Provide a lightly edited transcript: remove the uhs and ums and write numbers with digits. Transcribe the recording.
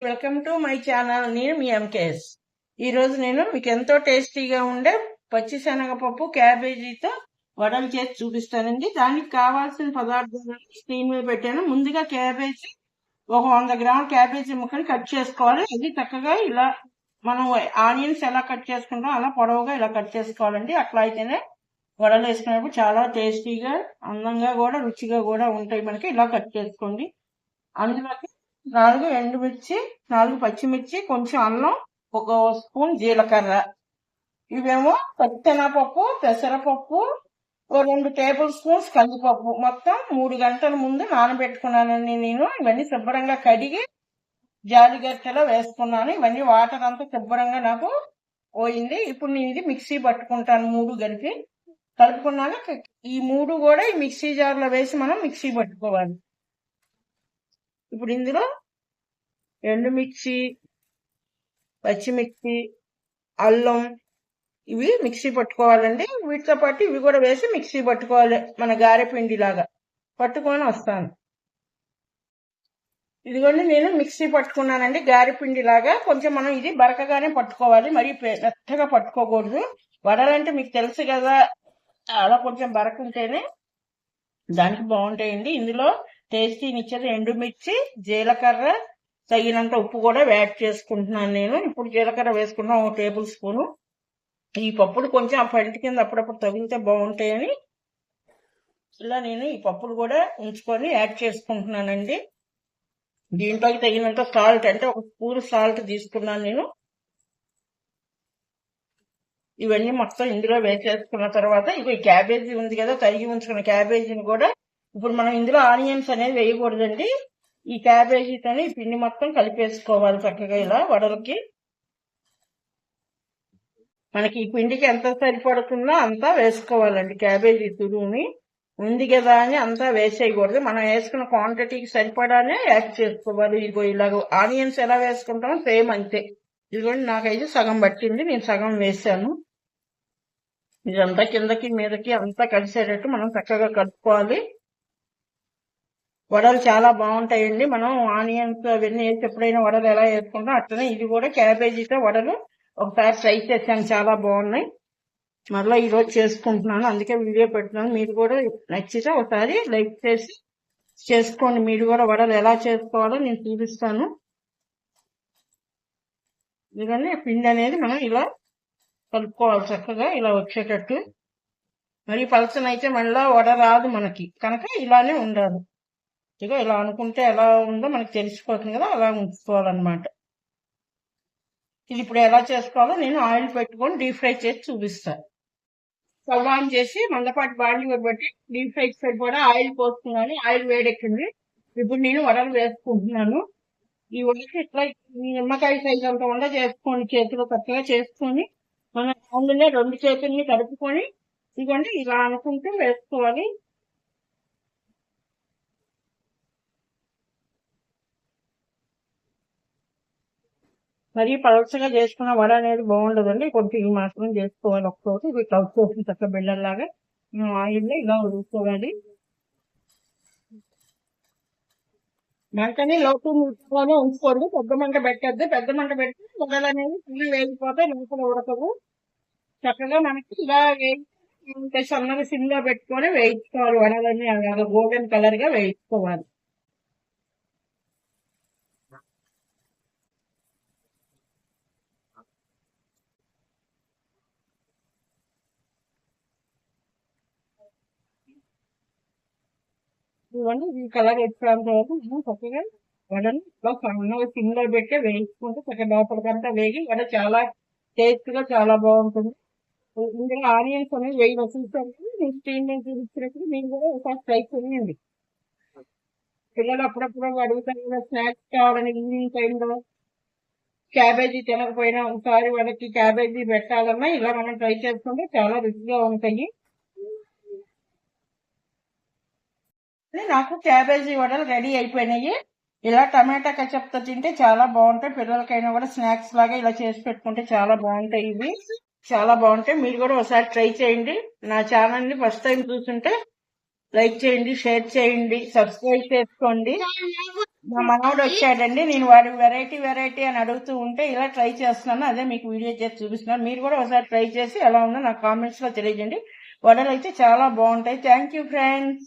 Welcome to my channel. నేను మీ MKS. ఈరోజు నేను మీకు ఎంతో టేస్టీగా ఉండే పచ్చిశనగపప్పు క్యాబేజీతో వడలు చేసి చూపిస్తానండి. దానికి కావాల్సిన పదార్థాలు స్క్రీన్ మీద పెట్టాను. ముందుగా క్యాబేజీ ఒక 100 గ్రాముల క్యాబేజీ ముక్కని కట్ చేసుకోవాలి. అది చక్కగా ఇలా మనం ఆనియన్స్ ఎలా కట్ చేసుకుంటాం అలా పొడవుగా ఇలా కట్ చేసుకోవాలండి. అట్లా అయితేనే వడలు వేసుకునేప్పుడు చాలా టేస్టీగా, అందంగా కూడా, రుచిగా కూడా ఉంటాయి. మనకి ఇలా కట్ చేసుకోండి. అందులోకి 4 ఎండుమిర్చి, 4 పచ్చిమిర్చి, కొంచెం అల్లం, 1 స్పూన్ జీలకర్ర. ఇవేమో పచ్చెనగపప్పు, పెసరపప్పు, 2 టేబుల్ స్పూన్స్ కందిపప్పు. మొత్తం 3 గంటల ముందు నానబెట్టుకున్నానండి నేను. ఇవన్నీ శుభ్రంగా కడిగి జాలిగట్టెలో వేసుకున్నాను. ఇవన్నీ వాటర్ అంతా శుభ్రంగా నాకు పోయింది. ఇప్పుడు నేను ఇది మిక్సీ పట్టుకుంటాను. 3 కలిపి కలుపుకున్నాక ఈ 3 కూడా ఈ మిక్సీ జార్లో వేసి మనం మిక్సీ పట్టుకోవాలి. ఇప్పుడు ఇందులో ఎండుమిర్చి, పచ్చిమిర్చి, అల్లం ఇవి మిక్సీ పట్టుకోవాలండి. వీటితో పాటు ఇవి కూడా వేసి మిక్సీ పట్టుకోవాలి. మన గారె పిండి లాగా పట్టుకొని వస్తాను. ఇదిగోండి నేను మిక్సీ పట్టుకున్నానండి గారె పిండి లాగా. కొంచెం మనం ఇది బరకగానే పట్టుకోవాలి, మరి మెత్తగా పట్టుకోకూడదు. వడలంటే మీకు తెలుసు కదా, అలా కొంచెం బరక ఉంటేనే దానికి బాగుంటాయండి. ఇందులో టేస్టీనిచ్చేది ఎండుమిర్చి, జీలకర్ర, తగినంత ఉప్పు కూడా యాడ్ చేసుకుంటున్నాను నేను. ఇప్పుడు జీలకర్ర వేసుకున్నాం 1 టేబుల్ స్పూను. ఈ పప్పులు కొంచెం ఆ పంటి కింద అప్పుడప్పుడు తగిలితే బాగుంటాయని ఇలా నేను ఈ పప్పులు కూడా ఉంచుకొని యాడ్ చేసుకుంటున్నానండి. దీంట్లోకి తగినంత సాల్ట్, అంటే 1 స్పూన్ సాల్ట్ తీసుకున్నాను నేను. ఇవన్నీ మొత్తం ఇందులో వేసేసుకున్న తర్వాత ఇక ఈ క్యాబేజీ ఉంది కదా, తరిగి ఉంచుకున్న క్యాబేజీని కూడా ఇప్పుడు మనం ఇందులో ఆనియన్స్ అనేది వేయకూడదండి. ఈ క్యాబేజీతోనే ఈ పిండి మొత్తం కలిపేసుకోవాలి చక్కగా ఇలా వడలకి. మనకి ఈ పిండికి ఎంత సరిపడుతుందో అంతా వేసుకోవాలండి. క్యాబేజీ తురుముని ఉంది కదా అని అంతా వేసేయకూడదు. మనం వేసుకున్న క్వాంటిటీకి సరిపడానే యాడ్ చేసుకోవాలి. ఇదిగో ఇలాగ ఆనియన్స్ ఎలా వేసుకుంటామో సేమ్ అంతే. ఇదిగోండి నాకైతే సగం పట్టింది, నేను సగం వేసాను. ఇదంతా కిందకి మీదకి అంతా కలిసేటట్టు మనం చక్కగా కలుపుకోవాలి. వడలు చాలా బాగుంటాయండి. మనం ఆనియన్స్ అవన్నీ వేసి ఎప్పుడైనా వడలు ఎలా వేసుకుంటాం అట్లనే ఇది కూడా క్యాబేజీతో వడలు ఒకసారి ట్రై చేశాను, చాలా బాగున్నాయి. మరలా ఈరోజు చేసుకుంటున్నాను, అందుకే వీడియో పెడుతున్నాను. మీరు కూడా నచ్చితే ఒకసారి లైక్ చేసి చేసుకోండి. మీరు కూడా వడలు ఎలా చేసుకోవాలో నేను చూపిస్తాను. ఎందుకంటే పిండి అనేది మనం ఇలా కలుపుకోవాలి చక్కగా ఇలా వచ్చేటట్టు. మరి పలచనైతే మళ్ళీ వడ రాదు మనకి, కనుక ఇలానే ఉండాలి. ఇక ఇలా అనుకుంటే ఎలా ఉందో మనకి తెలిసిపోతుంది కదా, అలా ఉంచుకోవాలన్నమాట. ఇది ఇప్పుడు ఎలా చేసుకోవాలో నేను ఆయిల్ పెట్టుకొని డీప్ ఫ్రై చేసి చూపిస్తాను. స్టవ్ ఆన్ చేసి మందపాటి బాండి పెట్టి డీప్ ఫ్రై సరిపడా ఆయిల్ పోస్తున్నాను. ఆయిల్ వేడెక్కింది. ఇప్పుడు నేను వడలు వేసుకుంటున్నాను. ఈ వడకి ఇట్లా నిమ్మకాయ సైజ్ అంత వండ చేసుకొని చేతిలో కరెక్ట్గా చేసుకొని మన అందులో 2 చేతుల్ని కలుపుకొని ఇదిగోండి ఇలా అనుకుంటూ వేసుకోవాలి. మరి పలచగా చేసుకున్న వడ అనేది బాగుండదండి. కొంచెం ఈ మాత్రం చేసుకోవాలి. ఒక్కరోజు ఇట్లా వచ్చేసిన చక్క బిళ్ళల్లాగా ఆయిల్లో ఇలా ఉడుకోవాలి. మంటని లోపు ముట్టుకొని ఉంచుకోండి, పెద్ద మంట పెట్టద్దు. పెద్ద మంట పెడితే వడలు అనేది పుల్లి వేగిపోతే లోపల ఉడకదు. చక్కగా మనకి ఇలా వేయి సన్నగా సిమ్లో పెట్టుకొని వేయించుకోవాలి. వడలన్నీ అలాగా గోల్డెన్ కలర్ గా వేయించుకోవాలి. ఇవన్నీ ఈ కలర్ వచ్చేంత వరకు మనం చక్కగా వడని సన్నగా సిమ్లో పెట్టి వేయించుకుంటే చక్కగా లోపలికంతా వేగి వడ చాలా టేస్ట్ గా చాలా బాగుంటుంది. ఇందులో ఆనియన్స్ అనేది వేయి చూసారు, నేను స్టీమ్ చూపించినప్పుడు మీరు కూడా ఒకసారి ట్రై చేయండి. పిల్లలు అప్పుడప్పుడు అడుగుతారు కదా స్నాక్స్ కావాలని ఈవినింగ్ టైంలో క్యాబేజీ తినకపోయినా ఒకసారి వాళ్ళకి క్యాబేజీ పెట్టాలన్నా ఇలా మనం ట్రై చేసుకుంటే చాలా రుచిగా ఉంటాయి. నాకు క్యాబేజీ వడలు రెడీ అయిపోయినాయి. ఇలా టమాటా కచప్తో తింటే చాలా బాగుంటాయి. పిల్లలకైనా కూడా స్నాక్స్ లాగా ఇలా చేసి పెట్టుకుంటే చాలా బాగుంటాయి. ఇవి చాలా బాగుంటాయి. మీరు కూడా ఒకసారి ట్రై చేయండి. నా ఛానల్ ని ఫస్ట్ టైం చూస్తుంటే లైక్ చేయండి, షేర్ చేయండి, సబ్స్క్రైబ్ చేసుకోండి. మా మనవడు వచ్చాడండి. నేను వాడు వెరైటీ అని అడుగుతూ ఉంటే ఇలా ట్రై చేస్తున్నాను. అదే మీకు వీడియో చేసి చూపిస్తున్నాను. మీరు కూడా ఒకసారి ట్రై చేసి ఎలా ఉందో నాకు కామెంట్స్ లో తెలియజేయండి. వడలు అయితే చాలా బాగుంటాయి. Thank you friends.